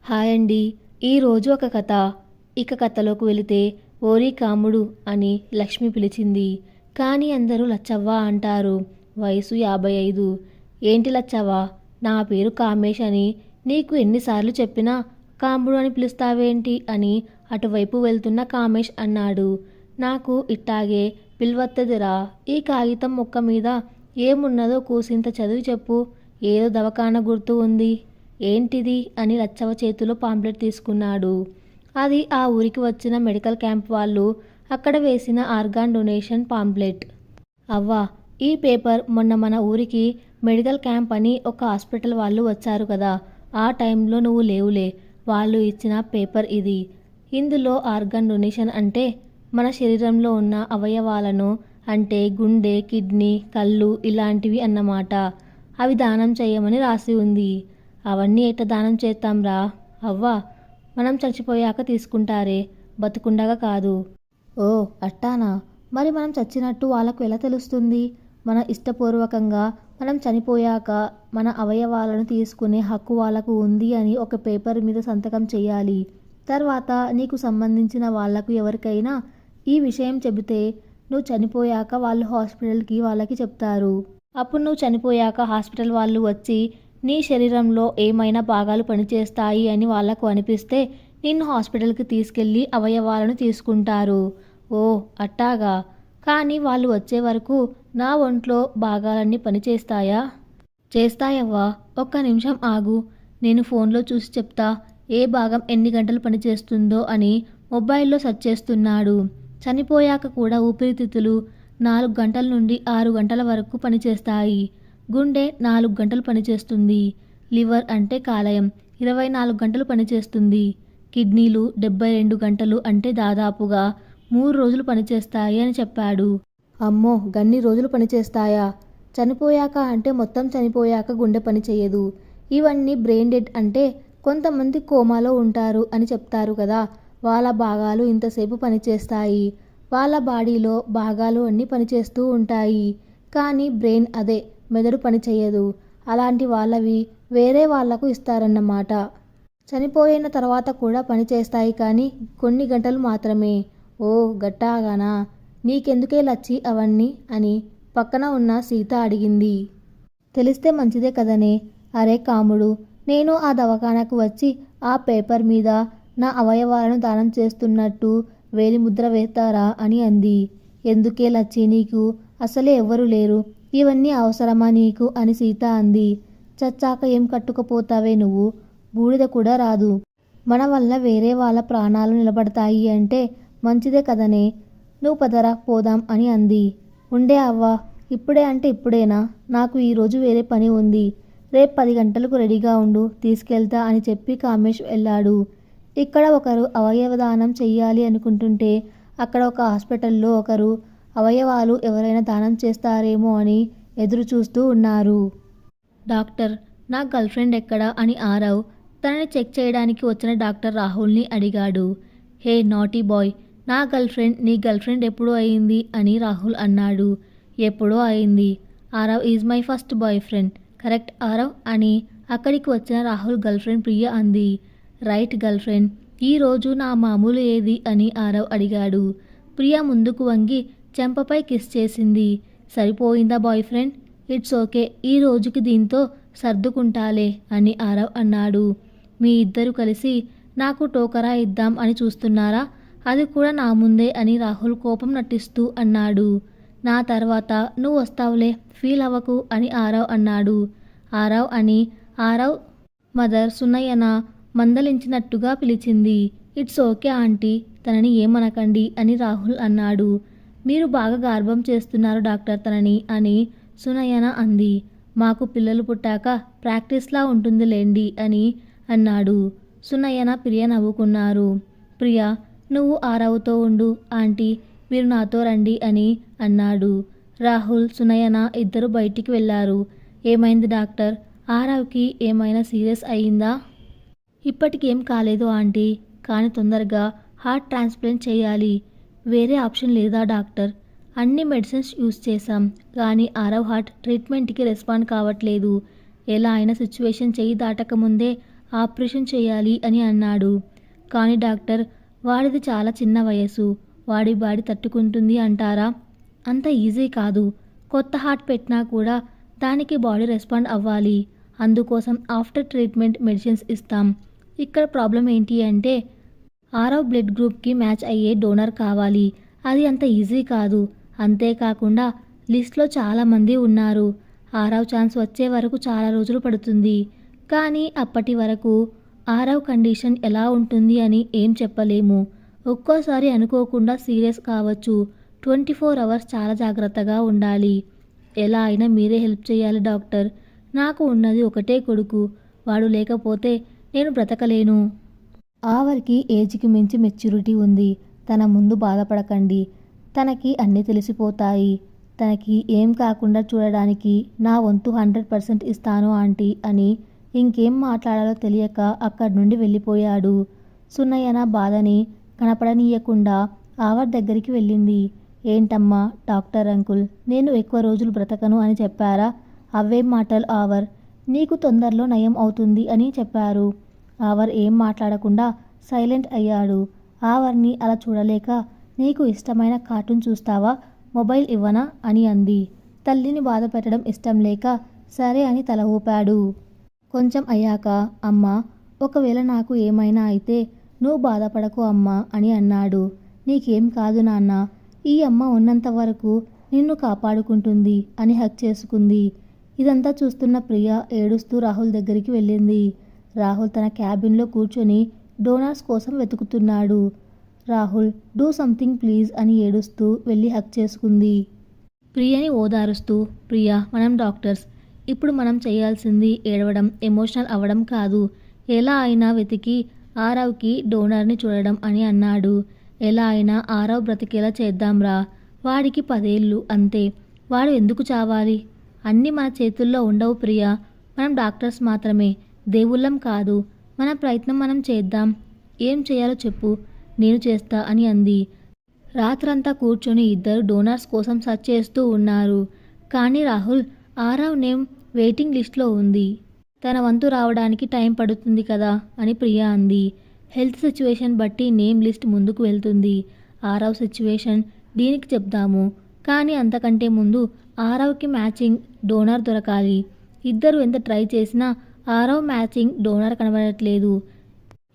Hi అండి. ఈరోజు ఒక కథ. ఇక కథలోకి వెళితే ఓరి కాముడు అని లక్ష్మి పిలిచింది. కానీ అందరూ లచ్చవ్వ అంటారు. వయసు 55. ఏంటి లచ్చవ్వ, నా పేరు కామేష్ అని నీకు ఎన్నిసార్లు చెప్పినా కాముడు అని పిలుస్తావేంటి అని అటువైపు వెళ్తున్న కామేష్ అన్నాడు. నాకు ఇట్టాగే పిలువత్తదిరా. ఈ కాగితం మొక్క మీద ఏమున్నదో కూసింత చదివి చెప్పు. ఏదో దవకాన గుర్తు ఉంది. ఏంటిది అని లచ్చవ్వ చేతిలో పాంప్లెట్ తీసుకున్నాడు. అది ఆ ఊరికి వచ్చిన మెడికల్ క్యాంప్ వాళ్ళు అక్కడ వేసిన ఆర్గాన్ డొనేషన్ పాంప్లెట్. అవ్వా, ఈ పేపర్ మొన్న మన ఊరికి మెడికల్ క్యాంప్ అని ఒక హాస్పిటల్ వాళ్ళు వచ్చారు కదా, ఆ టైంలో నువ్వు లేవులే. వాళ్ళు ఇచ్చిన పేపర్ ఇది. ఇందులో ఆర్గాన్ డొనేషన్ అంటే మన శరీరంలో ఉన్న అవయవాలను, అంటే గుండె, కిడ్నీ, కళ్ళు ఇలాంటివి అన్నమాట. అవి దానం చేయమని రాసి ఉంది. అవన్నీ ఎట్ట దానం చేస్తాంరా అవ్వా, మనం చచ్చిపోయాక తీసుకుంటారే, బతుకుండగా కాదు. ఓ అట్టానా? మరి మనం చచ్చినట్టు వాళ్ళకు ఎలా తెలుస్తుంది? మన ఇష్టపూర్వకంగా మనం చనిపోయాక మన అవయవాలను తీసుకునే హక్కు వాళ్ళకు ఉంది అని ఒక పేపర్ మీద సంతకం చేయాలి. తర్వాత నీకు సంబంధించిన వాళ్లకు ఎవరికైనా ఈ విషయం చెబితే నువ్వు చనిపోయాక వాళ్ళు హాస్పిటల్కి వాళ్ళకి చెప్తారు. అప్పుడు నువ్వు చనిపోయాక హాస్పిటల్ వాళ్ళు వచ్చి నీ శరీరంలో ఏమైనా భాగాలు పనిచేస్తాయి అని వాళ్లకు అనిపిస్తే నిన్ను హాస్పిటల్కి తీసుకెళ్ళి అవయవాలను తీసుకుంటారు. ఓ అట్టాగా? కానీ వాళ్ళు వచ్చే వరకు నా ఒంట్లో భాగాలన్నీ పనిచేస్తాయా? చేస్తాయవ్వా. ఒక్క నిమిషం ఆగు, నేను ఫోన్లో చూసి చెప్తా ఏ భాగం ఎన్ని గంటలు పనిచేస్తుందో అని మొబైల్లో సెర్చ్ చేస్తున్నాడు. చనిపోయాక కూడా ఊపిరితిత్తులు 4 గంటల నుండి 6 గంటల వరకు పనిచేస్తాయి. గుండె 4 గంటలు పనిచేస్తుంది. లివర్ అంటే కాలేయం 24 గంటలు పనిచేస్తుంది. కిడ్నీలు 72 గంటలు, అంటే దాదాపుగా 3 రోజులు పనిచేస్తాయి అని చెప్పాడు. అమ్మో, గన్ని రోజులు పనిచేస్తాయా? చనిపోయాక అంటే మొత్తం చనిపోయాక గుండె పని చేయదు. ఇవన్నీ బ్రెయిన్ డెడ్, అంటే కొంతమంది కోమాలో ఉంటారు అని చెప్తారు కదా, వాళ్ళ భాగాలు ఇంతసేపు పనిచేస్తాయి. వాళ్ళ బాడీలో భాగాలు అన్నీ పనిచేస్తూ ఉంటాయి. కానీ బ్రెయిన్, అదే మెదడు పని చేయదు. అలాంటి వాళ్ళవి వేరే వాళ్లకు ఇస్తారన్నమాట. చనిపోయిన తర్వాత కూడా పనిచేస్తాయి, కానీ కొన్ని గంటలు మాత్రమే. ఓ గట్టాగానా? నీకెందుకే లచ్చి అవన్నీ అని పక్కన ఉన్న సీత అడిగింది. తెలిస్తే మంచిదే కదనే. అరే కాముడు, నేను ఆ దవాఖానకు వచ్చి ఆ పేపర్ మీద నా అవయవాలను దానం చేస్తున్నట్టు వేలి ముద్ర వేస్తారా అని అంది. ఎందుకే లచ్చి, నీకు అసలే ఎవ్వరు లేరు, ఇవన్నీ అవసరమా నీకు అని సీత అంది. చచ్చాక ఏం కట్టుకుపోతావే నువ్వు? బూడిద కూడా రాదు. మన వల్ల వేరే వాళ్ళ ప్రాణాలు నిలబడతాయి అంటే మంచిదే కదనే. నువ్వు పదరా పోదాం అని అంది. ఉండే అవ్వా, ఇప్పుడే అంటే ఇప్పుడేనా? నాకు ఈరోజు వేరే పని ఉంది. రేపు 10 గంటలకు రెడీగా ఉండు, తీసుకెళ్తా అని చెప్పి కామేష్ వెళ్ళాడు. ఇక్కడ ఒకరు అవయవదానం చెయ్యాలి అనుకుంటుంటే అక్కడ ఒక హాస్పిటల్లో ఒకరు అవయవాలు ఎవరైనా దానం చేస్తారేమో అని ఎదురు చూస్తూ ఉన్నారు. డాక్టర్, నా గర్ల్ఫ్రెండ్ ఎక్కడా అని ఆరవ్ తనని చెక్ చేయడానికి వచ్చిన డాక్టర్ రాహుల్ని అడిగాడు. హే నాటీ బాయ్, నా గర్ల్ఫ్రెండ్ నీ గర్ల్ఫ్రెండ్ ఎప్పుడు అయింది అని రాహుల్ అన్నాడు. ఎప్పుడో అయింది. Aarav is my first boy friend. Correct Aarav అని అక్కడికి వచ్చిన రాహుల్ గర్ల్ఫ్రెండ్ ప్రియ అంది. Right girlfriend. ఈరోజు నా మామూలు ఏది అని ఆరవ్ అడిగాడు. ప్రియ ముందుకు వంగి చెంపపై కిస్ చేసింది. సరిపోయిందా బాయ్ ఫ్రెండ్? ఇట్స్ ఓకే, ఈ రోజుకి దీంతో సర్దుకుంటాలే అని ఆరవ్ అన్నాడు. మీ ఇద్దరు కలిసి నాకు టోకరా ఇద్దాం అని చూస్తున్నారా? అది కూడా నా ముందే అని రాహుల్ కోపం నటిస్తూ అన్నాడు. నా తర్వాత నువ్వు వస్తావులే, ఫీల్ అవ్వకు అని ఆరవ్ అన్నాడు. ఆరవ్ అని ఆరవ్ మదర్ సున్నయ్యన మందలించినట్టుగా పిలిచింది. ఇట్స్ ఓకే ఆంటీ, తనని ఏమనకండి అని రాహుల్ అన్నాడు. మీరు బాగా గార్భం చేస్తున్నారు డాక్టర్ తనని అని సునయన అంది. మాకు పిల్లలు పుట్టాక ప్రాక్టీస్లా ఉంటుందిలేండి అని అన్నాడు. సునయన ప్రియ నవ్వుకున్నారు. ప్రియ, నువ్వు ఆరవ్తో ఉండు, ఆంటీ మీరు నాతో రండి అని అన్నాడు. రాహుల్, సునయన ఇద్దరు బయటికి వెళ్ళారు. ఏమైంది డాక్టర్? ఆరవ్కి ఏమైనా సీరియస్ అయిందా? ఇప్పటికేం కాలేదు ఆంటీ, కానీ తొందరగా హార్ట్ ట్రాన్స్ప్లాంట్ చేయాలి. వేరే ఆప్షన్ లేదా డాక్టర్? అన్ని మెడిసిన్స్ యూజ్ చేశాం, కానీ ఆరవ్ హార్ట్ ట్రీట్మెంట్కి రెస్పాండ్ కావట్లేదు. ఎలా అయినా సిచ్యువేషన్ చెయ్యి దాటకముందే ఆపరేషన్ చేయాలి అని అన్నాడు. కానీ డాక్టర్, వాడిది చాలా చిన్న వయసు, వాడి బాడీ తట్టుకుంటుంది అంటారా? అంత ఈజీ కాదు. కొత్త హార్ట్ పెట్టినా కూడా దానికి బాడీ రెస్పాండ్ అవ్వాలి. అందుకోసం ఆఫ్టర్ ట్రీట్మెంట్ మెడిసిన్స్ ఇస్తాం. ఇక్కడ ప్రాబ్లం ఏంటి అంటే 6వ బ్లడ్ గ్రూప్కి మ్యాచ్ అయ్యే డోనర్ కావాలి. అది అంత ఈజీ కాదు. అంతేకాకుండా లిస్ట్లో చాలామంది ఉన్నారు. 6వ ఛాన్స్ వచ్చే వరకు చాలా రోజులు పడుతుంది. కానీ అప్పటి వరకు 6వ కండిషన్ ఎలా ఉంటుంది అని ఏం చెప్పలేము. ఒక్కోసారి అనుకోకుండా సీరియస్ కావచ్చు. 24 అవర్స్ చాలా జాగ్రత్తగా ఉండాలి. ఎలా అయినా మీరే హెల్ప్ చేయాలి డాక్టర్. నాకు ఉన్నది ఒకటే కొడుకు. వాడు లేకపోతే నేను బ్రతకలేను. ఆవర్కి ఏజ్కి మించి మెచ్యూరిటీ ఉంది. తన ముందు బాధపడకండి. తనకి అన్నీ తెలిసిపోతాయి. తనకి ఏం కాకుండా చూడడానికి నా వంతు 100% ఇస్తాను ఆంటీ అని ఇంకేం మాట్లాడాలో తెలియక అక్కడి నుండి వెళ్ళిపోయాడు. సున్నయ్యన బాధని కనపడనీయకుండా ఆవర్ దగ్గరికి వెళ్ళింది. ఏంటమ్మా డాక్టర్ అంకుల్, నేను ఎక్కువ రోజులు బ్రతకను అని చెప్పారా? అవేం మాటలు ఆవర్, నీకు తొందరలో నయం అవుతుంది అని చెప్పారు. ఆవర్ ఏం మాట్లాడకుండా సైలెంట్ అయ్యాడు. ఆవర్ని అలా చూడలేక, నీకు ఇష్టమైన కార్టూన్ చూస్తావా, మొబైల్ ఇవ్వనా అని అంది. తల్లిని బాధ పెట్టడం ఇష్టం లేక సరే అని తల ఊపాడు. కొంచెం అయ్యాక, అమ్మా, ఒకవేళ నాకు ఏమైనా అయితే నువ్వు బాధపడకు అమ్మా అని అన్నాడు. నీకేం కాదు నాన్న, ఈ అమ్మ ఉన్నంత వరకు నిన్ను కాపాడుకుంటుంది అని హక్ చేసుకుంది. ఇదంతా చూస్తున్న ప్రియ ఏడుస్తూ రాహుల్ దగ్గరికి వెళ్ళింది. రాహుల్ తన క్యాబిన్లో కూర్చొని డోనార్స్ కోసం వెతుకుతున్నాడు. రాహుల్, డూ సంథింగ్ ప్లీజ్ అని ఏడుస్తూ వెళ్ళి హక్ చేసుకుంది. ప్రియని ఓదారుస్తూ, ప్రియా, మనం డాక్టర్స్. ఇప్పుడు మనం చేయాల్సింది ఏడవడం, ఎమోషనల్ అవ్వడం కాదు. ఎలా అయినా వెతికి 6వకి డోనర్ని చూడడం అని అన్నాడు. ఎలా అయినా 6వ బ్రతికేలా చేద్దాంరా. వాడికి 10 ఏళ్ళు అంతే. వాడు ఎందుకు చావాలి? అన్నీ మన చేతుల్లో ఉండవు ప్రియా. మనం డాక్టర్స్ మాత్రమే, దేవుళ్ళం కాదు. మన ప్రయత్నం మనం చేద్దాం. ఏం చేయాలో చెప్పు, నేను చేస్తా అని అంది. రాత్రంతా కూర్చొని ఇద్దరు డోనర్స్ కోసం సర్చ్ చేస్తూ ఉన్నారు. కానీ రాహుల్ 6వ నేమ్ వెయిటింగ్ లిస్ట్లో ఉంది. తన వంతు రావడానికి టైం పడుతుంది కదా అని ప్రియా అంది. హెల్త్ సిచ్యువేషన్ బట్టి నేమ్ లిస్ట్ ముందుకు వెళ్తుంది. 6వ సిచ్యువేషన్ దీనికి చెప్దాము. కానీ అంతకంటే ముందు 6వకి మ్యాచింగ్ డోనర్ దొరకాలి. ఇద్దరు ఎంత ట్రై చేసినా 6వ మ్యాచింగ్ డోనర్ కనబడట్లేదు.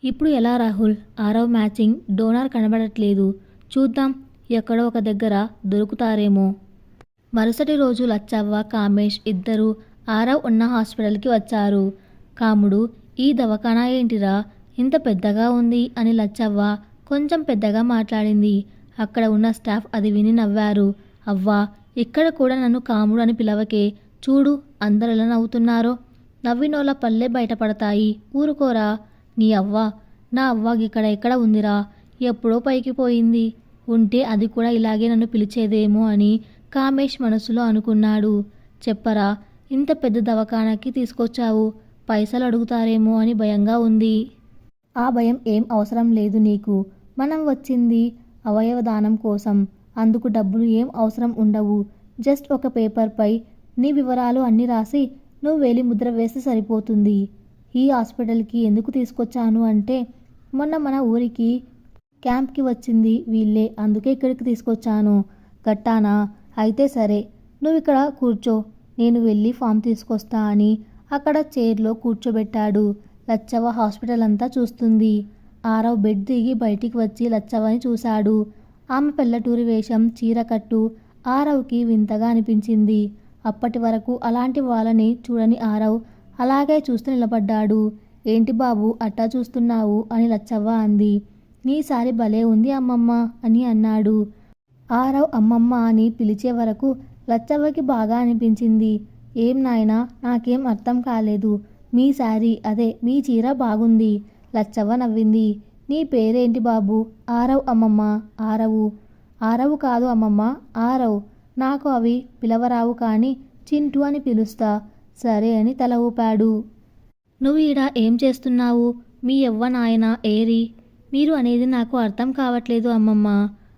ఇప్పుడు ఎలా రాహుల్? 6వ మ్యాచింగ్ డోనర్ కనబడట్లేదు. చూద్దాం, ఎక్కడో ఒక దగ్గర దొరుకుతారేమో. మరుసటి రోజు లచ్చవ్వ, కామేష్ ఇద్దరు 6వ ఉన్న హాస్పిటల్కి వచ్చారు. కాముడు, ఈ దవాఖానా ఏంటిరా ఇంత పెద్దగా ఉంది అని లచ్చవ్వ కొంచెం పెద్దగా మాట్లాడింది. అక్కడ ఉన్న స్టాఫ్ అది విని నవ్వారు. అవ్వా, ఇక్కడ కూడా నన్ను కాముడు అని పిలవకే. చూడు అందరు ఎలా నవ్వుతున్నారో. నవ్వినోళ్ళ పల్లె బయటపడతాయి, ఊరుకోరా. నీ అవ్వ, నా అవ్వ ఇక్కడ ఎక్కడ ఉందిరా, ఎప్పుడో పైకి పోయింది. ఉంటే అది కూడా ఇలాగే నన్ను పిలిచేదేమో అని కామేష్ మనసులో అనుకున్నాడు. చెప్పరా, ఇంత పెద్ద దవాఖానాకి తీసుకొచ్చావు, పైసలు అడుగుతారేమో అని భయంగా ఉంది. ఆ భయం ఏం అవసరం లేదు నీకు. మనం వచ్చింది అవయవదానం కోసం. అందుకు డబ్బులు ఏం అవసరం ఉండవు. జస్ట్ ఒక పేపర్పై నీ వివరాలు అన్నీ రాసి నువ్వు వేలి ముద్ర వేస్తే సరిపోతుంది. ఈ హాస్పిటల్కి ఎందుకు తీసుకొచ్చాను అంటే, మొన్న మన ఊరికి క్యాంప్కి వచ్చింది వీళ్ళే, అందుకే ఇక్కడికి తీసుకొచ్చాను. గట్టానా? అయితే సరే, నువ్వు ఇక్కడ కూర్చో, నేను వెళ్ళి ఫామ్ తీసుకొస్తా అని అక్కడ చైర్లో కూర్చోబెట్టాడు. లచ్చవ్వ హాస్పిటల్ అంతా చూస్తుంది. 6వ బెడ్ దిగి బయటికి వచ్చి లచ్చవ్వని చూశాడు. ఆమె పల్లెటూరి వేషం, చీరకట్టు 6వకి వింతగా అనిపించింది. అప్పటి వరకు అలాంటి వాళ్ళని చూడని 6వ అలాగే చూస్తూ నిలబడ్డాడు. ఏంటి బాబు అట్టా చూస్తున్నావు అని లచ్చవ్వ అంది. నీ సారీ భలే ఉంది అమ్మమ్మ అని అన్నాడు. 6వ అమ్మమ్మ అని పిలిచే వరకు లచ్చవ్వకి బాగా అనిపించింది. ఏం నాయనా, నాకేం అర్థం కాలేదు. మీ శారీ, అదే మీ చీర బాగుంది. లచ్చవ్వ నవ్వింది. నీ పేరేంటి బాబు? 6వ అమ్మమ్మ. 6వ? 6వ కాదు అమ్మమ్మ, 6వ. నాకు అవి పిలవరావు కానీ చింటూ అని పిలుస్తా. సరే అని తల ఊపాడు. నువ్వు ఈడ ఏం చేస్తున్నావు? మీ యవ్వ నాయన ఏరి? మీరు అనేది నాకు అర్థం కావట్లేదు అమ్మమ్మ.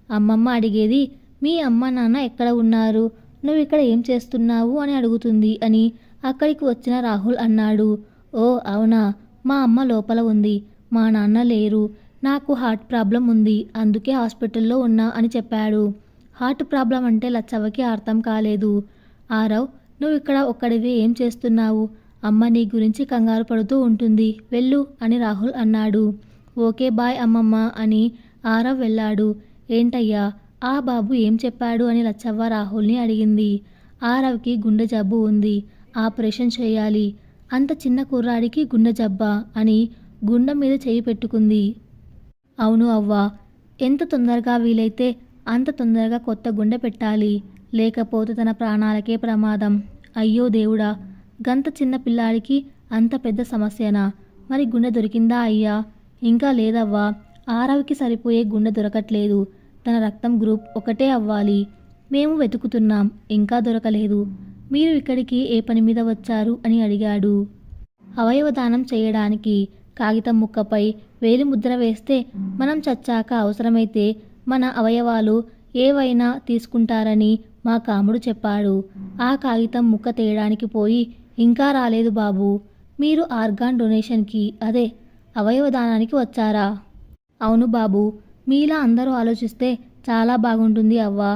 అమ్మమ్మ అడిగేది మీ అమ్మ నాన్న ఎక్కడ ఉన్నారు, నువ్వు ఇక్కడ ఏం చేస్తున్నావు అని అడుగుతుంది అని అక్కడికి వచ్చిన రాహుల్ అన్నాడు. ఓ అవునా, మా అమ్మ లోపల ఉంది, మా నాన్న లేరు, నాకు హార్ట్ ప్రాబ్లం ఉంది, అందుకే హాస్పిటల్లో ఉన్నా అని చెప్పాడు. హార్ట్ ప్రాబ్లం అంటే లచ్చవ్వకి అర్థం కాలేదు. ఆరవ్, నువ్వు ఇక్కడ ఒక్కడివే ఏం చేస్తున్నావు? అమ్మ నీ గురించి కంగారు పడుతూ ఉంటుంది, వెళ్ళు అని రాహుల్ అన్నాడు. ఓకే బాయ్ అమ్మమ్మ అని ఆరవ్ వెళ్ళాడు. ఏంటయ్యా ఆ బాబు ఏం చెప్పాడు అని లచ్చవ్వ రాహుల్ని అడిగింది. ఆరవ్కి గుండె జబ్బు ఉంది, ఆపరేషన్ చేయాలి. అంత చిన్న కుర్రాడికి గుండె జబ్బా అని గుండె మీద చేయి పెట్టుకుంది. అవును అవ్వా, ఎంత తొందరగా వీలైతే అంత తొందరగా కొత్త గుండె పెట్టాలి, లేకపోతే తన ప్రాణాలకే ప్రమాదం. అయ్యో దేవుడా, గంత చిన్న పిల్లాడికి అంత పెద్ద సమస్యనా? మరి గుండె దొరికిందా అయ్యా? ఇంకా లేదవ్వా, ఆరవ్కి సరిపోయే గుండె దొరకట్లేదు. తన రక్తం గ్రూప్ ఒకటే అవ్వాలి. మేము వెతుకుతున్నాం, ఇంకా దొరకలేదు. మీరు ఇక్కడికి ఏ పని మీద వచ్చారు అని అడిగాడు. అవయవదానం చేయడానికి. కాగితం ముక్కపై వేలిముద్ర వేస్తే మనం చచ్చాక అవసరమైతే మన అవయవాలు ఏవైనా తీసుకుంటారని మా కాముడు చెప్పాడు. ఆ కాగితం ముక్క తేయడానికి పోయి ఇంకా రాలేదు బాబు. మీరు ఆర్గాన్ డొనేషన్కి, అదే అవయవదానానికి వచ్చారా? అవును బాబు, మీలా అందరూ ఆలోచిస్తే చాలా బాగుంటుంది అవ్వా.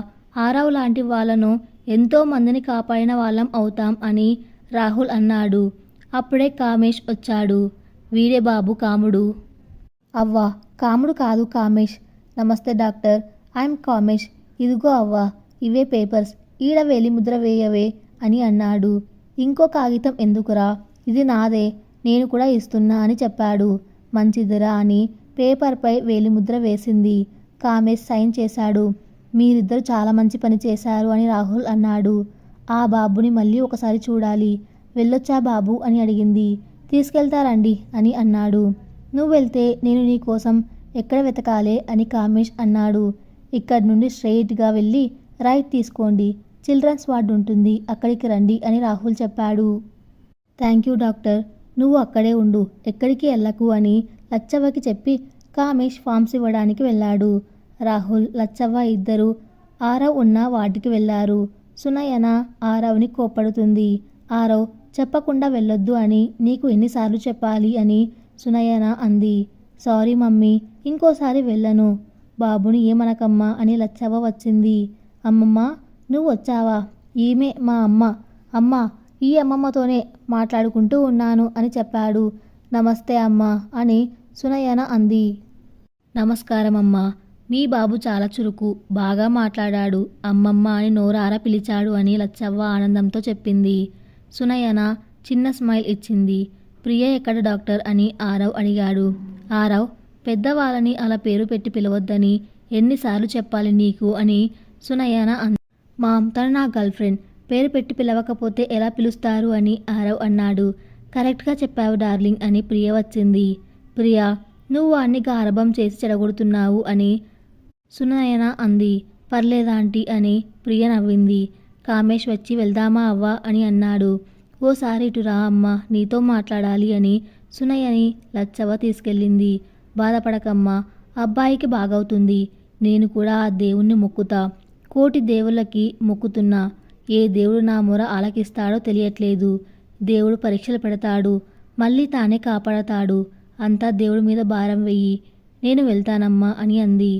ఆరవ్ లాంటి వాళ్ళను ఎంతో మందిని కాపాడిన వాళ్ళం అవుతాం అని రాహుల్ అన్నాడు. అప్పుడే కామేష్ వచ్చాడు. వీడే బాబు కాముడు. అవ్వా, కాముడు కాదు కామేష్. నమస్తే డాక్టర్, ఐఎమ్ కామేష్. ఇదిగో అవ్వా, ఇవే పేపర్స్, ఈడ వేలి ముద్ర వేయవే అని అన్నాడు. ఇంకో కాగితం ఎందుకురా, ఇది నాదే, నేను కూడా ఇస్తున్నా అని చెప్పాడు. మంచిదిరా అని పేపర్పై వేలిముద్ర వేసింది. కామేష్ సైన్ చేశాడు. మీరిద్దరు చాలా మంచి పని చేశారు అని రాహుల్ అన్నాడు. ఆ బాబుని మళ్ళీ ఒకసారి చూడాలి. వెళ్ళొచ్చా బాబు అని అడిగింది. తీసుకెళ్తారండి అని అన్నాడు. నువ్వు వెళ్తే నేను నీ కోసం ఎక్కడ వెతకాలే అని కామేష్ అన్నాడు. ఇక్కడి నుండి స్ట్రెయిట్గా వెళ్ళి రైట్ తీసుకోండి, చిల్డ్రన్స్ వార్డ్ ఉంటుంది, అక్కడికి రండి అని రాహుల్ చెప్పాడు. థ్యాంక్ యూ డాక్టర్, నువ్వు అక్కడే ఉండు, ఎక్కడికి వెళ్ళకు అని లచ్చవ్వకి చెప్పి కామేష్ ఫామ్స్ ఇవ్వడానికి వెళ్ళాడు. రాహుల్, లచ్చవ్వ ఇద్దరు ఆరవ్ ఉన్న వార్డుకి వెళ్ళారు. సునయన ఆరవ్ని కోప్పడుతుంది. ఆరవ్, చెప్పకుండా వెళ్ళొద్దు అని నీకు ఎన్నిసార్లు చెప్పాలి అని సునయన అంది. సారీ మమ్మీ, ఇంకోసారి వెళ్ళను. బాబుని ఏమనకమ్మా అని లచ్చవ్వ వచ్చింది. అమ్మమ్మ, నువ్వు వచ్చావా? ఈమె మా అమ్మ. అమ్మ, ఈ అమ్మమ్మతోనే మాట్లాడుకుంటూ ఉన్నాను అని చెప్పాడు. నమస్తే అమ్మ అని సునయన అంది. నమస్కారం అమ్మా, మీ బాబు చాలా చురుకు, బాగా మాట్లాడాడు, అమ్మమ్మ అని నోరారా పిలిచాడు అని లచ్చవ్వ ఆనందంతో చెప్పింది. సునయన చిన్న స్మైల్ ఇచ్చింది. ప్రియ ఎక్కడ డాక్టర్ అని ఆరవ్ అడిగాడు. ఆరవ్, పెద్దవాళ్ళని అలా పేరు పెట్టి పిలవద్దని ఎన్నిసార్లు చెప్పాలి నీకు అని సునయన అంది. మామ్, తను నా గర్ల్ ఫ్రెండ్, పేరు పెట్టి పిలవకపోతే ఎలా పిలుస్తారు అని ఆరవ్ అన్నాడు. కరెక్ట్గా చెప్పావు డార్లింగ్ అని ప్రియ వచ్చింది. ప్రియ, నువ్వు అన్ని గారభం చేసి చెడగొడుతున్నావు అని సునయన అంది. పర్లేదాంటీ అని ప్రియ నవ్వింది. కామేష్ వచ్చి వెళ్దామా అవ్వా అని అన్నాడు. ఓసారి ఇటు రా అమ్మా, నీతో మాట్లాడాలి అని సునయని లచ్చవ్వ తీసుకెళ్ళింది. బాధపడకమ్మా, అబ్బాయికి బాగవుతుంది. నేను కూడా ఆ దేవుణ్ణి మొక్కుతా, కోటి దేవుళ్ళకి మొక్కుతున్నా. ఏ దేవుడు నా మొర ఆలకిస్తాడో తెలియట్లేదు. దేవుడు పరీక్షలు పెడతాడు, మళ్ళీ తానే కాపాడతాడు. అంతా దేవుడి మీద భారం వెయ్యి, నేను వెళ్తానమ్మా అని అంది.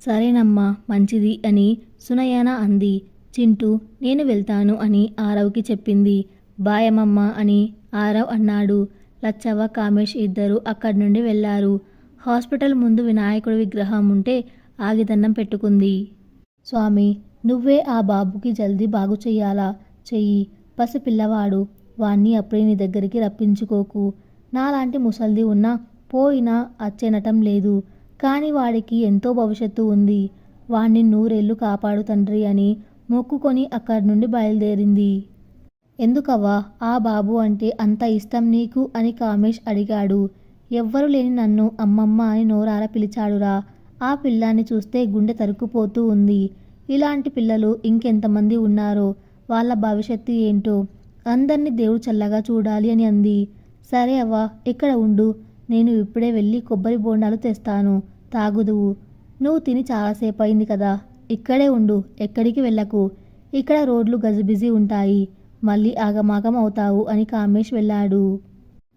సరేనమ్మా, మంచిది అని సునయన అంది. చింటూ, నేను వెళ్తాను అని ఆరవ్కి చెప్పింది. బాయ్ అమ్మమ్మ అని ఆరవ్ అన్నాడు. లచ్చవ్వ, కామేష్ ఇద్దరు అక్కడి నుండి వెళ్ళారు. హాస్పిటల్ ముందు వినాయకుడి విగ్రహం ఉంటే ఆగి దండం పెట్టుకుంది. స్వామి, నువ్వే ఆ బాబుకి జల్దీ బాగు చెయ్యాలా, చెయ్యి. పసి పిల్లవాడు, వాణ్ణి అప్పుడే నీ దగ్గరికి రప్పించుకోకు. నాలాంటి ముసల్ది ఉన్నా పోయినా అచ్చెనటం లేదు, కానీ వాడికి ఎంతో భవిష్యత్తు ఉంది. వాణ్ణి నూరేళ్లు కాపాడు తండ్రి అని మొక్కుకొని అక్కడి నుండి బయలుదేరింది. ఎందుకవ్వా ఆ బాబు అంటే అంత ఇష్టం నీకు అని కామేష్ అడిగాడు. ఎవ్వరు లేని నన్ను అమ్మమ్మ అని నోరార పిలిచాడురా. ఆ పిల్లాన్ని చూస్తే గుండె తరుక్కుపోతూ ఉంది. ఇలాంటి పిల్లలు ఇంకెంతమంది ఉన్నారో, వాళ్ళ భవిష్యత్తు ఏంటో. అందరినీ దేవుడు చల్లగా చూడాలి అని అంది. సరే అవ్వా, ఇక్కడ ఉండు, నేను ఇప్పుడే వెళ్ళి కొబ్బరి బోండాలు తెస్తాను, తాగుదువు. నువ్వు తిని చాలాసేపు అయింది కదా, ఇక్కడే ఉండు, ఎక్కడికి వెళ్ళకు. ఇక్కడ రోడ్లు గజిబిజి ఉంటాయి, మళ్ళీ ఆగమాగం అవుతావు అని కామేష్ వెళ్ళాడు.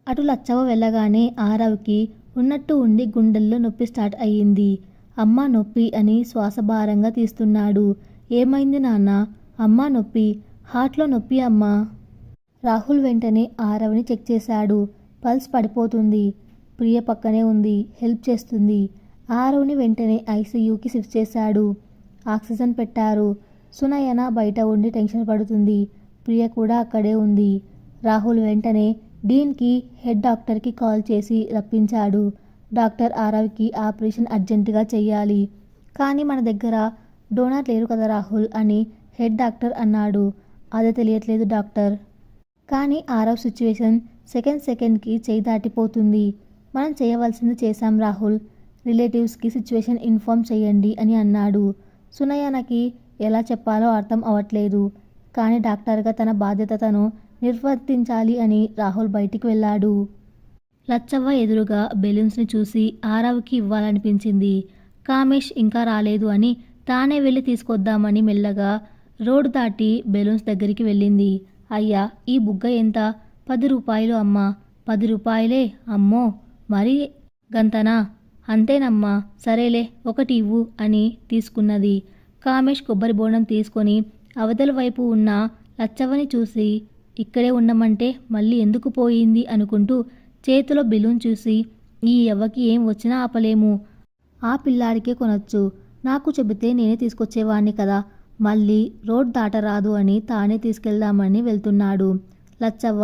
అటు లచ్చవ్వ వెళ్ళగానే ఆరవ్కి ఉన్నట్టు ఉండి గుండెల్లో నొప్పి స్టార్ట్ అయ్యింది. అమ్మా నొప్పి అని శ్వాస భారంగా తీస్తున్నాడు. ఏమైంది నాన్న? అమ్మా నొప్పి, హార్ట్లో నొప్పి అమ్మా. రాహుల్ వెంటనే ఆరవ్ని చెక్ చేశాడు. పల్స్ పడిపోతుంది. ప్రియ పక్కనే ఉంది, హెల్ప్ చేస్తుంది. ఆరవ్ని వెంటనే ఐసీయూకి షిఫ్ట్ చేశాడు. ఆక్సిజన్ పెట్టారు. సునయన బయట ఉండి టెన్షన్ పడుతుంది. ప్రియ కూడా అక్కడే ఉంది. రాహుల్ వెంటనే డీన్కి హెడ్ డాక్టర్కి కాల్ చేసి రప్పించాడు. డాక్టర్ ఆరవ్కి ఆపరేషన్ అర్జెంటుగా చెయ్యాలి. కానీ మన దగ్గర డోనర్ లేరు కదా రాహుల్ అని హెడ్ డాక్టర్ అన్నాడు. అదే తెలియట్లేదు డాక్టర్. కానీ ఆరవ్ సిచ్యువేషన్ సెకండ్కి చేయి దాటిపోతుంది. మనం చేయవలసింది చేశాం రాహుల్. రిలేటివ్స్కి సిచ్యువేషన్ ఇన్ఫార్మ్ చేయండి అని అన్నాడు. సునయనకి ఎలా చెప్పాలో అర్థం అవ్వట్లేదు. కానీ డాక్టర్గా తన బాధ్యత తను నిర్వర్తించాలి అని రాహుల్ బయటికి వెళ్ళాడు. లచ్చవ్వ ఎదురుగా బెలూన్స్ని చూసి ఆరవ్కి ఇవ్వాలనిపించింది. కామేష్ ఇంకా రాలేదు అని తానే వెళ్ళి తీసుకొద్దామని మెల్లగా రోడ్డు దాటి బెలూన్స్ దగ్గరికి వెళ్ళింది. అయ్యా, ఈ బుగ్గ ఎంత? 10 రూపాయలు అమ్మా. 10 రూపాయలే అమ్మో, మరీ గంతనా? అంతేనమ్మా, సరేలే ఒకటి ఇవ్వు అని తీసుకున్నది. కామేష్ కొబ్బరి బోండం తీసుకొని అవతల వైపు ఉన్న లచ్చవ్వని చూసి ఇక్కడే ఉండమంటే మళ్ళీ ఎందుకు పోయింది అనుకుంటూ చేతిలో బెలూన్ చూసి ఈ యవ్వకి ఏం వచ్చినా ఆపలేము. ఆ పిల్లాడికే కొనొచ్చు. నాకు చెబితే నేనే తీసుకొచ్చేవాణ్ణి కదా. మళ్ళీ రోడ్ దాటరాదు అని తానే తీసుకెళ్దామని వెళ్తున్నాడు. లచ్చవ్వ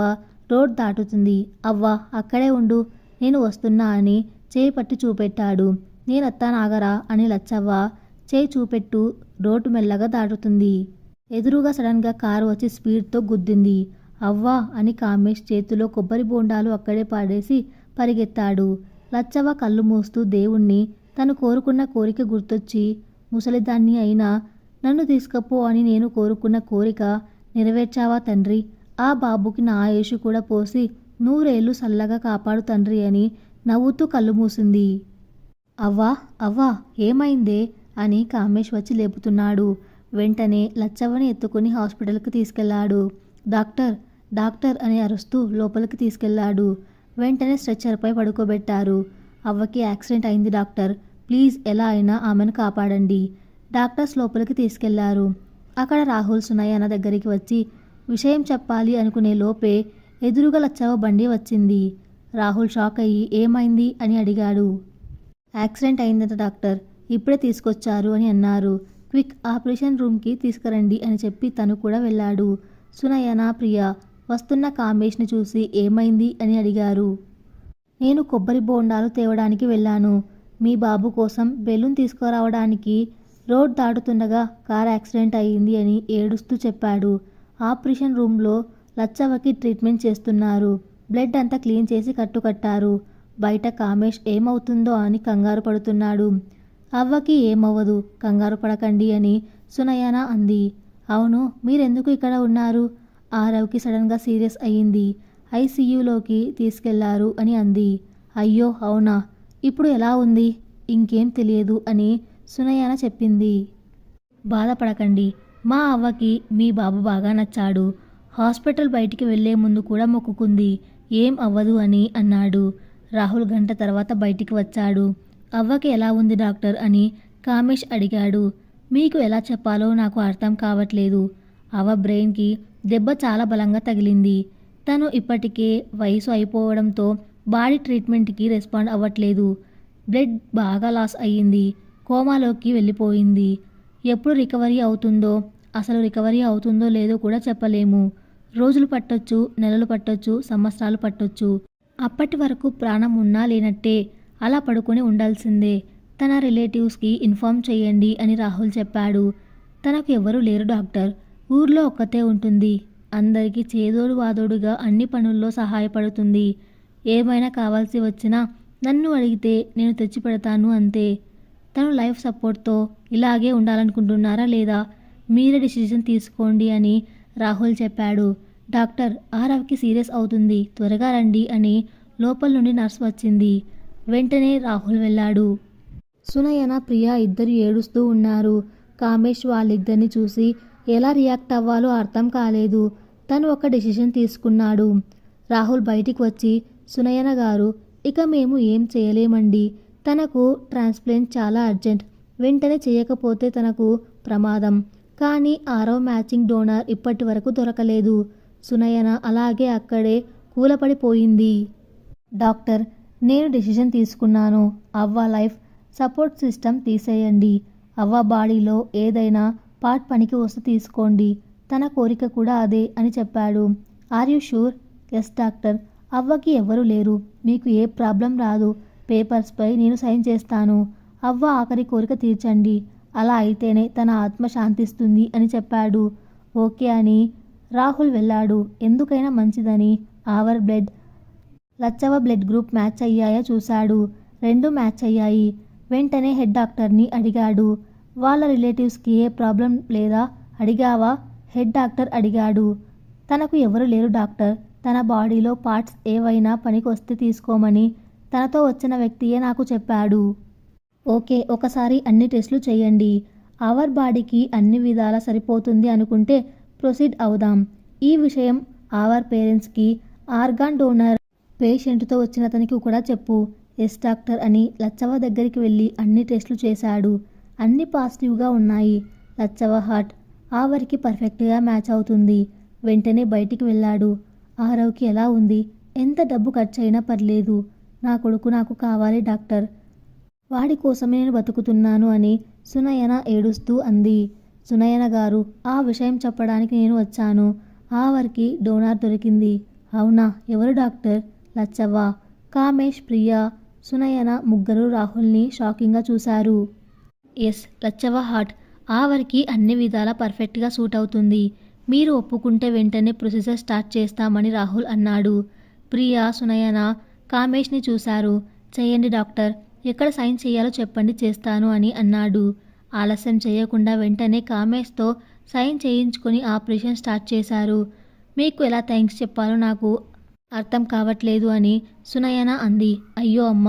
రోడ్ దాటుతుంది. అవ్వ అక్కడే ఉండు, నేను వస్తున్నా అని చేయి పట్టి చూపెట్టాడు. నేనొత్తానాగరా అని లచ్చవ్వ చేయి చూపెట్టు రోడ్డు మెల్లగా దాటుతుంది. ఎదురుగా సడన్గా కారు వచ్చి స్పీడ్తో గుద్దింది. అవ్వా అని కామేష్ చేతిలో కొబ్బరి బోండాలు అక్కడే పాడేసి పరిగెత్తాడు. లచ్చవ్వ కళ్ళు మూస్తూ దేవుణ్ణి తను కోరుకున్న కోరిక గుర్తొచ్చి, ముసలిదాన్ని అయినా నన్ను తీసుకపో అని నేను కోరుకున్న కోరిక నెరవేర్చావా తండ్రి? ఆ బాబుకి నా ఆయుష్ కూడా పోసి 100 ఏళ్ళు సల్లగా కాపాడు తండ్రి అని నవ్వుతూ కళ్ళు మూసింది. అవ్వా అవ్వా ఏమైందే అని కామేష్ వచ్చి లేపుతున్నాడు. వెంటనే లచ్చవ్వని ఎత్తుకుని హాస్పిటల్కి తీసుకెళ్లాడు. డాక్టర్ డాక్టర్ అని అరుస్తూ లోపలికి తీసుకెళ్లాడు. వెంటనే స్ట్రెచ్చర్పై పడుకోబెట్టారు. అవ్వకి యాక్సిడెంట్ అయింది డాక్టర్, ప్లీజ్ ఎలా అయినా ఆమెను కాపాడండి. డాక్టర్స్ లోపలికి తీసుకెళ్లారు. అక్కడ రాహుల్ సునయన దగ్గరికి వచ్చి విషయం చెప్పాలి అనుకునే లోపే ఎదురుగా లచ్చవ్వ బండి వచ్చింది. రాహుల్ షాక్ అయ్యి ఏమైంది అని అడిగాడు. యాక్సిడెంట్ అయిందట డాక్టర్, ఇప్పుడే తీసుకొచ్చారు అని అన్నారు. క్విక్ ఆపరేషన్ రూమ్కి తీసుకురండి అని చెప్పి తను కూడా వెళ్ళాడు. సునయన, ప్రియ వస్తున్న కామేష్ని చూసి ఏమైంది అని అడిగారు. నేను కొబ్బరి బోండాలు తేవడానికి వెళ్ళాను. మీ బాబు కోసం బెలూన్ తీసుకురావడానికి రోడ్ దాటుతుండగా కార్ యాక్సిడెంట్ అయ్యింది అని ఏడుస్తూ చెప్పాడు. ఆపరేషన్ రూమ్లో లచ్చవ్వకి ట్రీట్మెంట్ చేస్తున్నారు. బ్లడ్ అంతా క్లీన్ చేసి కట్టుకట్టారు. బయట కామేష్ ఏమవుతుందో అని కంగారు పడుతున్నాడు. అవ్వకి ఏమవ్వదు, కంగారు పడకండి అని సునయన అంది. అవును, మీరెందుకు ఇక్కడ ఉన్నారు? ఆరవ్కి సడన్గా సీరియస్ అయ్యింది. ఐసీయూలోకి తీసుకెళ్లారు అని అంది. అయ్యో అవునా, ఇప్పుడు ఎలా ఉంది? ఇంకేం తెలియదు అని సునయన చెప్పింది. బాధపడకండి, మా అవ్వకి మీ బాబు బాగా నచ్చాడు. హాస్పిటల్ బయటికి వెళ్లే ముందు కూడా మొక్కుకుంది ఏం అవ్వదు అని అన్నాడు. రాహుల్ గంట తర్వాత బయటికి వచ్చాడు. అవ్వకి ఎలా ఉంది డాక్టర్ అని కామేష్ అడిగాడు. మీకు ఎలా చెప్పాలో నాకు అర్థం కావట్లేదు. అవ్వ బ్రెయిన్కి దెబ్బ చాలా బలంగా తగిలింది. తను ఇప్పటికే వయసు అయిపోవడంతో బాడీ ట్రీట్మెంట్కి రెస్పాండ్ అవ్వట్లేదు. బ్లడ్ బాగా లాస్ అయ్యింది. కోమాలోకి వెళ్ళిపోయింది. ఎప్పుడు రికవరీ అవుతుందో, అసలు రికవరీ అవుతుందో లేదో కూడా చెప్పలేము. రోజులు పట్టొచ్చు, నెలలు పట్టొచ్చు, సంవత్సరాలు పట్టొచ్చు. అప్పటి వరకు ప్రాణం ఉన్నా లేనట్టే అలా పడుకొని ఉండాల్సిందే. తన రిలేటివ్స్కి ఇన్ఫార్మ్ చేయండి అని రాహుల్ చెప్పాడు. తనకు ఎవరూ లేరు డాక్టర్, ఊర్లో ఒక్కతే ఉంటుంది. అందరికీ చేదోడు వాదోడుగా అన్ని పనుల్లో సహాయపడుతుంది. ఏమైనా కావాల్సి వచ్చినా నన్ను అడిగితే నేను తెచ్చి పెడతాను అంతే. తను లైఫ్ సపోర్ట్తో ఇలాగే ఉండాలనుకుంటున్నారా లేదా? మీరే డిసిజన్ తీసుకోండి అని రాహుల్ చెప్పాడు. డాక్టర్, ఆరవ్కి సీరియస్ అవుతుంది, త్వరగా రండి అని లోపల నుండి నర్స్ వచ్చింది. వెంటనే రాహుల్ వెళ్ళాడు. సునయన, ప్రియ ఇద్దరు ఏడుస్తూ ఉన్నారు. కామేష్ వాళ్ళిద్దరిని చూసి ఎలా రియాక్ట్ అవ్వాలో అర్థం కాలేదు. తను ఒక డెసిషన్ తీసుకున్నాడు. రాహుల్ బయటికి వచ్చి సునయన గారు, ఇక మేము ఏం చేయలేమండి. తనకు ట్రాన్స్ప్లాంట్ చాలా అర్జెంట్. వెంటనే చేయకపోతే తనకు ప్రమాదం. కానీ 6వ మ్యాచింగ్ డోనార్ ఇప్పటి వరకు దొరకలేదు. సునయన అలాగే అక్కడే కూలపడిపోయింది. డాక్టర్, నేను డెసిషన్ తీసుకున్నాను. అవ్వ లైఫ్ సపోర్ట్ సిస్టమ్ తీసేయండి. అవ్వ బాడీలో ఏదైనా పార్ట్ పనికి వస్తే తీసుకోండి. తన కోరిక కూడా అదే అని చెప్పాడు. Are you sure? Yes doctor. అవ్వకి ఎవరు లేరు. మీకు ఏ ప్రాబ్లం రాదు. పేపర్స్పై నేను సైన్ చేస్తాను. అవ్వ ఆఖరి కోరిక తీర్చండి. అలా అయితేనే తన ఆత్మ శాంతిస్తుంది అని చెప్పాడు. ఓకే అని రాహుల్ వెళ్ళాడు. ఎందుకైనా మంచిదని our blood Lachavva blood group match అయ్యాయో చూశాడు. 2 మ్యాచ్ అయ్యాయి. వెంటనే హెడ్ డాక్టర్ని అడిగాడు. వాళ్ళ రిలేటివ్స్కి ఏ ప్రాబ్లం లేదా అడిగావా? హెడ్ డాక్టర్ అడిగాడు. తనకు ఎవరు లేరు డాక్టర్. తన బాడీలో పార్ట్స్ ఏవైనా పనికొస్తే తీసుకోమని తనతో వచ్చిన వ్యక్తియే నాకు చెప్పాడు. ఓకే, ఒకసారి అన్ని టెస్టులు చేయండి. అవర్ బాడీకి అన్ని విధాలా సరిపోతుంది అనుకుంటే ప్రొసీడ్ అవుదాం. ఈ విషయం అవర్ పేరెంట్స్కి, ఆర్గాన్ డోనర్ పేషెంట్తో వచ్చిన అతనికి కూడా చెప్పు. ఎస్ డాక్టర్ అని లచ్చవ్వ దగ్గరికి వెళ్ళి అన్ని టెస్టులు చేశాడు. అన్ని పాజిటివ్గా ఉన్నాయి. లచ్చవ్వ హార్ట్ ఆవర్కి పర్ఫెక్ట్గా మ్యాచ్ అవుతుంది. వెంటనే బయటికి వెళ్ళాడు. ఆరవ్కి ఎలా ఉంది? ఎంత డబ్బు ఖర్చు అయినా పర్లేదు. నా కొడుకు నాకు కావాలి డాక్టర్. వాడి కోసమే నేను బతుకుతున్నాను అని సునయన ఏడుస్తూ అంది. సునయన గారు, ఆ విషయం చెప్పడానికి నేను వచ్చాను. ఆవర్కి డోనార్ దొరికింది. అవునా? ఎవరు డాక్టర్? లచ్చవ్వ, కామేష్, ప్రియా, సునయన ముగ్గురు రాహుల్ని షాకింగ్గా చూశారు. ఎస్, లచ్చవ్వ హార్ట్ ఆవర్కి అన్ని విధాలా పర్ఫెక్ట్గా సూట్ అవుతుంది. మీరు ఒప్పుకుంటే వెంటనే ప్రొసీజర్ స్టార్ట్ చేస్తామని రాహుల్ అన్నాడు. ప్రియా, సునయన కామేష్ని చూశారు. చేయండి డాక్టర్. ఎక్కడ సైన్ చేయాలో చెప్పండి, చేస్తాను అని అన్నాడు. ఆలస్యం చేయకుండా వెంటనే కామేష్తో సైన్ చేయించుకొని ఆపరేషన్ స్టార్ట్ చేశారు. మీకు ఎలా థ్యాంక్స్ చెప్పాలో నాకు అర్థం కావట్లేదు అని సునయన అంది. అయ్యో అమ్మ,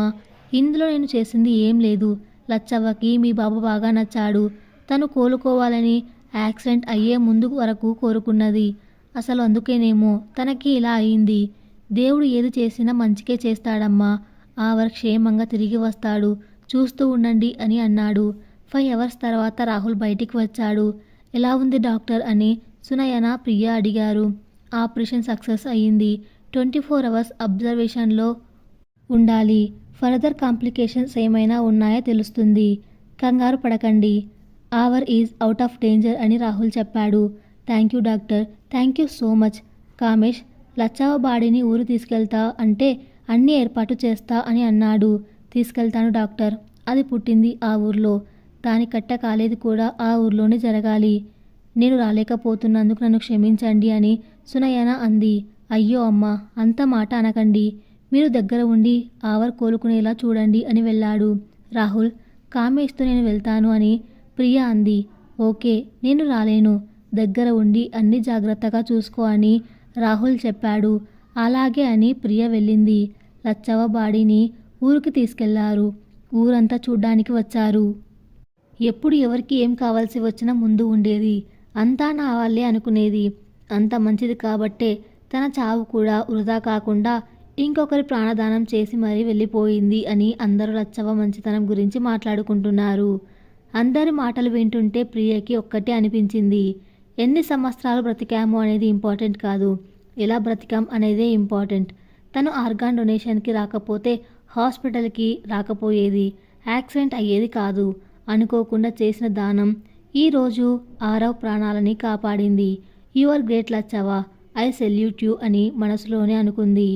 ఇందులో నేను చేసింది ఏం లేదు. లచ్చవ్వకి మీ బాబు బాగా నచ్చాడు. తను కోలుకోవాలని యాక్సిడెంట్ అయ్యే ముందు వరకు కోరుకున్నది. అసలు అందుకేనేమో తనకి ఇలా అయింది. దేవుడు ఏది చేసినా మంచికే చేస్తాడమ్మా. ఆవర్ క్షేమంగా తిరిగి వస్తాడు. చూస్తూ ఉండండి అని అన్నాడు. 5 అవర్స్ తర్వాత రాహుల్ బయటికి వచ్చాడు. ఎలా ఉంది డాక్టర్ అని సునయన, ప్రియా అడిగారు. ఆపరేషన్ సక్సెస్ అయ్యింది. 24 అవర్స్ అబ్జర్వేషన్లో ఉండాలి. ఫర్దర్ కాంప్లికేషన్స్ ఏమైనా ఉన్నాయో తెలుస్తుంది. కంగారు పడకండి. Our is out of danger అని రాహుల్ చెప్పాడు. Thank you doctor. Thank you so much. Kamesh, Lachavva బాడీని ఊరు తీసుకెళ్తా అంటే అన్ని ఏర్పాటు చేస్తా అని అన్నాడు. తీసుకెళ్తాను డాక్టర్. అది పుట్టింది ఆ ఊర్లో. దాని కట్ట కాలేది కూడా ఆ ఊర్లోనే జరగాలి. నేను రాలేకపోతున్నందుకు నన్ను క్షమించండి అని సునయన అంది. అయ్యో అమ్మ, అంత మాట అనకండి. మీరు దగ్గర ఉండి ఆవర్ కోలుకునేలా చూడండి అని వెళ్ళాడు. రాహుల్, కామేష్తో నేను వెళ్తాను అని ప్రియా అంది. ఓకే, నేను రాలేను. దగ్గర ఉండి అన్ని జాగ్రత్తగా చూసుకో అని రాహుల్ చెప్పాడు. అలాగే అని ప్రియ వెళ్ళింది. లచ్చవ్వ బాడీని ఊరికి తీసుకెళ్లారు. ఊరంతా చూడ్డానికి వచ్చారు. ఎప్పుడు ఎవరికి ఏం కావాల్సి వచ్చినా ముందు ఉండేది. అంతా నా వాళ్ళే అనుకునేది. అంత మంచిది కాబట్టే తన చావు కూడా వృధా కాకుండా ఇంకొకరి ప్రాణదానం చేసి మరీ వెళ్ళిపోయింది అని అందరూ లచ్చవ్వ మంచితనం గురించి మాట్లాడుకుంటున్నారు. అందరి మాటలు వింటుంటే ప్రియకి ఒక్కటే అనిపించింది. ఎన్ని సంవత్సరాలు బ్రతికాము అనేది ఇంపార్టెంట్ కాదు, ఎలా బ్రతికాం అనేదే ఇంపార్టెంట్. తను ఆర్గాన్ డొనేషన్కి రాకపోతే హాస్పిటల్కి రాకపోయేది, యాక్సిడెంట్ అయ్యేది కాదు. అనుకోకుండా చేసిన దానం ఈరోజు ఆరవ్ ప్రాణాలని కాపాడింది. Your great Lachavva, I salute you అని మనసులోనే అనుకుంది.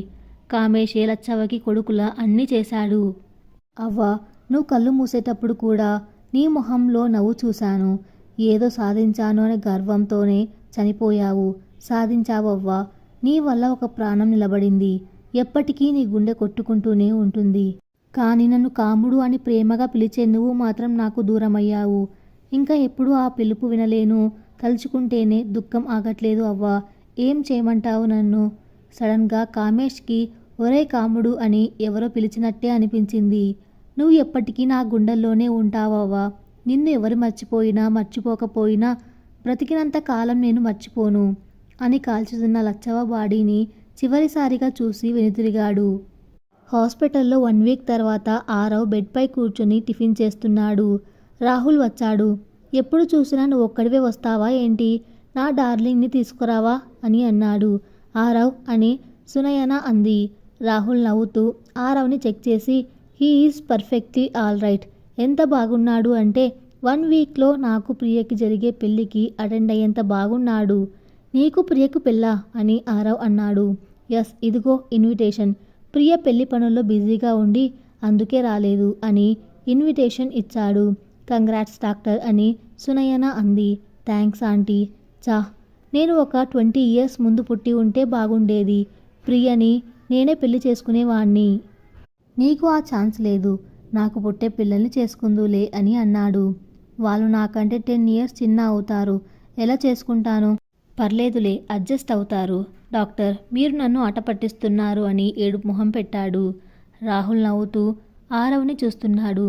కామేషే లచ్చవ్వకి కొడుకులా అన్నీ చేశాడు. అవ్వ, నువ్వు కళ్ళు మూసేటప్పుడు కూడా నీ మొహంలో నవ్వు చూశాను. ఏదో సాధించాను అనే గర్వంతోనే చనిపోయావు. సాధించావవ్వా. నీ వల్ల ఒక ప్రాణం నిలబడింది. ఎప్పటికీ నీ గుండె కొట్టుకుంటూనే ఉంటుంది. కానీ నన్ను కాముడు అని ప్రేమగా పిలిచే నువ్వు మాత్రం నాకు దూరమయ్యావు. ఇంకా ఎప్పుడూ ఆ పిలుపు వినలేను. తలుచుకుంటేనే దుఃఖం ఆగట్లేదు అవ్వా. ఏం చేయమంటావు నన్ను? సడన్గా కామేష్కి ఒరే కాముడు అని ఎవరో పిలిచినట్టే అనిపించింది. నువ్వు ఎప్పటికీ నా గుండెల్లోనే ఉంటావవ్వా. నిన్ను ఎవరు మర్చిపోయినా మర్చిపోకపోయినా బ్రతికినంత కాలం నేను మర్చిపోను అని కాల్చుతున్న లచ్చవ్వ బాడీని చివరిసారిగా చూసి వెనుతిరిగాడు. హాస్పిటల్లో 1 వీక్ తర్వాత ఆరవ్ బెడ్పై కూర్చొని టిఫిన్ చేస్తున్నాడు. రాహుల్ వచ్చాడు. ఎప్పుడు చూసినా నువ్వు ఒక్కడివే వస్తావా ఏంటి? నా డార్లింగ్ని తీసుకురావా అని అన్నాడు. ఆరవ్ అని సునయన అంది. రాహుల్ నవ్వుతూ ఆరవ్ని చెక్ చేసి he is perfectly all right. ఎంత బాగున్నాడు అంటే 1 వీక్లో నాకు ప్రియకి జరిగే పెళ్ళికి అటెండ్ అయ్యేంత బాగున్నాడు. నీకు ప్రియకు పెళ్ళా అని ఆరవ్ అన్నాడు. ఎస్, ఇదిగో ఇన్విటేషన్. ప్రియ పెళ్లి పనుల్లో బిజీగా ఉండి అందుకే రాలేదు అని ఇన్విటేషన్ ఇచ్చాడు. కంగ్రాట్స్ డాక్టర్ అని సునయన అంది. Thanks aunty. చా, నేను ఒక 20 ఇయర్స్ ముందు పుట్టి ఉంటే బాగుండేది. ప్రియని నేనే పెళ్లి చేసుకునేవాణ్ణి. నీకు ఆ ఛాన్స్ లేదు. నాకు పుట్టే పిల్లల్ని చేసుకుందులే అని అన్నాడు. వాళ్ళు నాకంటే 10 ఇయర్స్ చిన్న అవుతారు. ఎలా చేసుకుంటాను? పర్లేదులే, అడ్జస్ట్ అవుతారు. డాక్టర్, మీరు నన్ను ఆట పట్టిస్తున్నారు అని ఏడుపు మొహం పెట్టాడు. రాహుల్ నవ్వుతూ ఆరవ్ని చూస్తున్నాడు.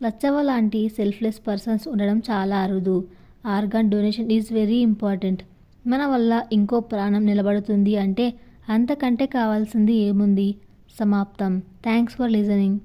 లచ్చవ్వ లాంటి సెల్ఫ్లెస్ పర్సన్స్ ఉండడం చాలా అరుదు. Organ donation is very important. మన వల్ల ఇంకో ప్రాణం నిలబడుతుంది అంటే అంతకంటే కావాల్సింది ఏముంది? సమాప్తం. Thanks for listening.